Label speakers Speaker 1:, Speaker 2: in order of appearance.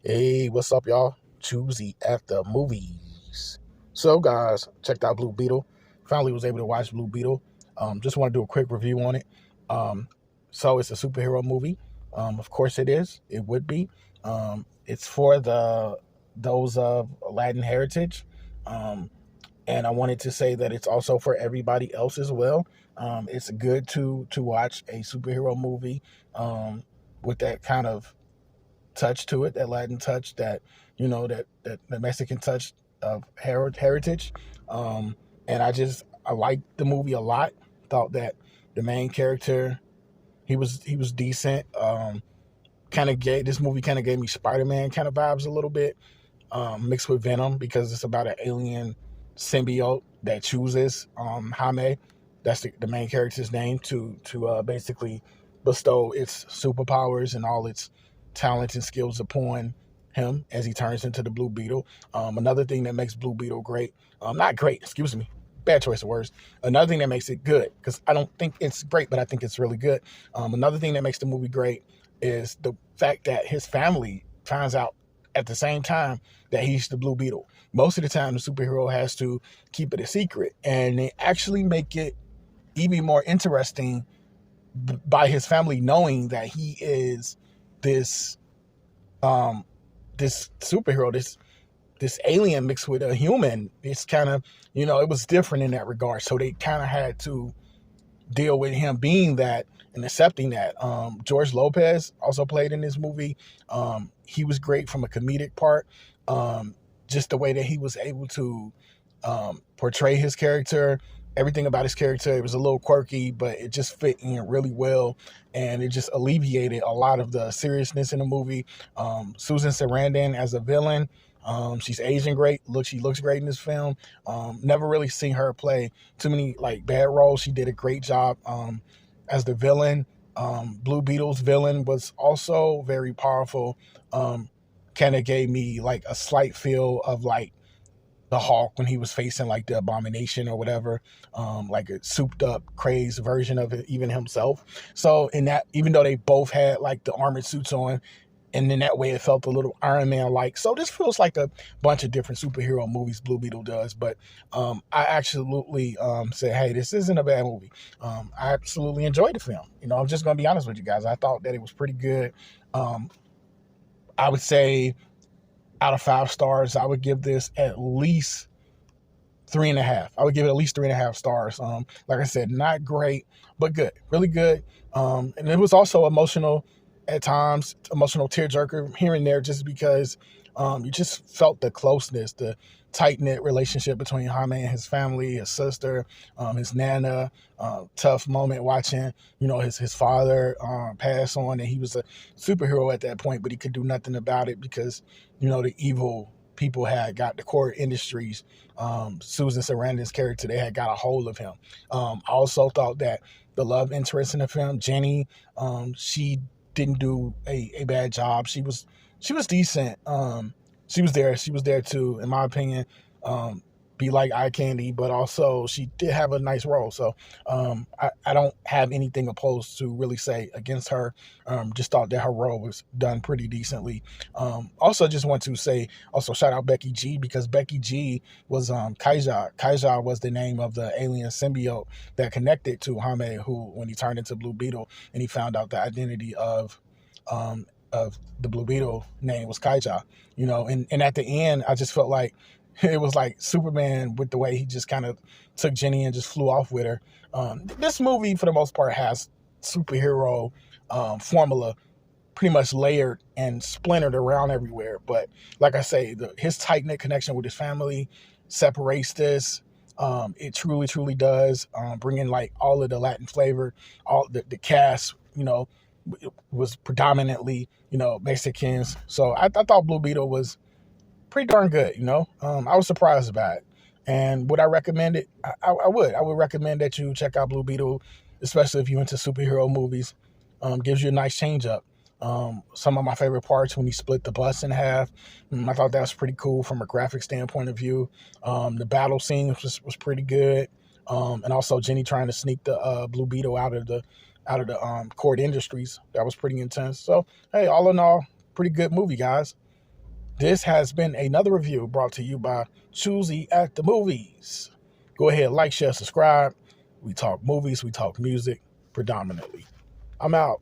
Speaker 1: Hey, what's up, y'all? Choosy at the movies. So, guys, checked out Blue Beetle. Finally was able to watch Blue Beetle. Just want to do a quick review on it. Um, so, it's a superhero movie. Of course, it is. It would be. It's for those of Latin heritage. Um, and I wanted to say that it's also for everybody else as well. It's good to watch a superhero movie with that kind of touch to it, that Latin touch, that that Mexican touch of heritage. Um, and I liked the movie a lot. Thought that the main character he was decent. Kind of gave this movie kind of gave me Spider-Man kind of vibes a little bit, mixed with Venom because it's about an alien symbiote that chooses Jaime, that's the main character's name, to basically bestow its superpowers and all its talents and skills upon him as he turns into the Blue Beetle. Another thing that makes Blue Beetle great, not great, excuse me, bad choice of words. Another thing that makes it good, because I don't think it's great, but I think it's really good. Another thing that makes the movie great is the fact that his family finds out at the same time that he's the Blue Beetle. Most of the time, the superhero has to keep it a secret, and they actually make it even more interesting by his family knowing that he is this um this superhero, this alien mixed with a human. It's kind of, it was different in that regard. So they kind of had to deal with him being that and accepting that. George Lopez also played in this movie. He was great from a comedic part. Just the way that he was able to portray his character, everything about his character, it was a little quirky, but it just fit in really well, and it just alleviated a lot of the seriousness in the movie. Susan Sarandon as a villain, she's Asian great. She looks great in this film. Never really seen her play too many like bad roles. She did a great job as the villain. Blue Beetle's villain was also very powerful. Kind of gave me like a slight feel of like the Hulk when he was facing like the Abomination or whatever, like a souped up, crazed version of it, even himself. So in that, even though they both had like the armored suits on, and in that way it felt a little Iron Man like. So this feels like a bunch of different superhero movies Blue Beetle does. But I absolutely said, hey, this isn't a bad movie. I absolutely enjoyed the film. I'm just gonna be honest with you guys. I thought that it was pretty good. Um, I would say out of 5 stars, I would give this at least 3.5. I would give it at least 3.5 stars. Like I said, not great, but good, really good. And it was also emotional at times, emotional tearjerker here and there, just because you just felt the closeness, the tight knit relationship between Jaime and his family, his sister, his nana. Tough moment watching, his father pass on, and he was a superhero at that point, but he could do nothing about it because the evil people had got the core industries. Susan Sarandon's character, they had got a hold of him. I also thought that the love interest in the film, Jenny, she didn't do a bad job. She was decent. She was there to, in my opinion, be like eye candy, but also she did have a nice role. So I don't have anything opposed to really say against her. Just thought that her role was done pretty decently. Also, just want to say, also shout out Becky G, because Becky G was Kaija. Kaija was the name of the alien symbiote that connected to Jaime, who, when he turned into Blue Beetle and he found out the identity of the Blue Beetle name was Kaija. And at the end, I just felt like it was like Superman with the way he just kind of took Jenny and just flew off with her. This movie, for the most part, has superhero formula pretty much layered and splintered around everywhere. But like I say, his tight-knit connection with his family separates this. It truly, truly does. Bring in like all of the Latin flavor. All the cast, was predominantly, Mexicans. So I thought Blue Beetle was pretty darn good. I was surprised about it. And would I recommend it? I would. I would recommend that you check out Blue Beetle, especially if you're into superhero movies. Gives you a nice change up. Some of my favorite parts when he split the bus in half. I thought that was pretty cool from a graphic standpoint of view. The battle scene was pretty good. And also Jenny trying to sneak the Blue Beetle out of the Cord Industries. That was pretty intense. So hey, all in all, pretty good movie, guys. This has been another review brought to you by Choosy at the Movies. Go ahead, like, share, subscribe. We talk movies, we talk music predominantly. I'm out.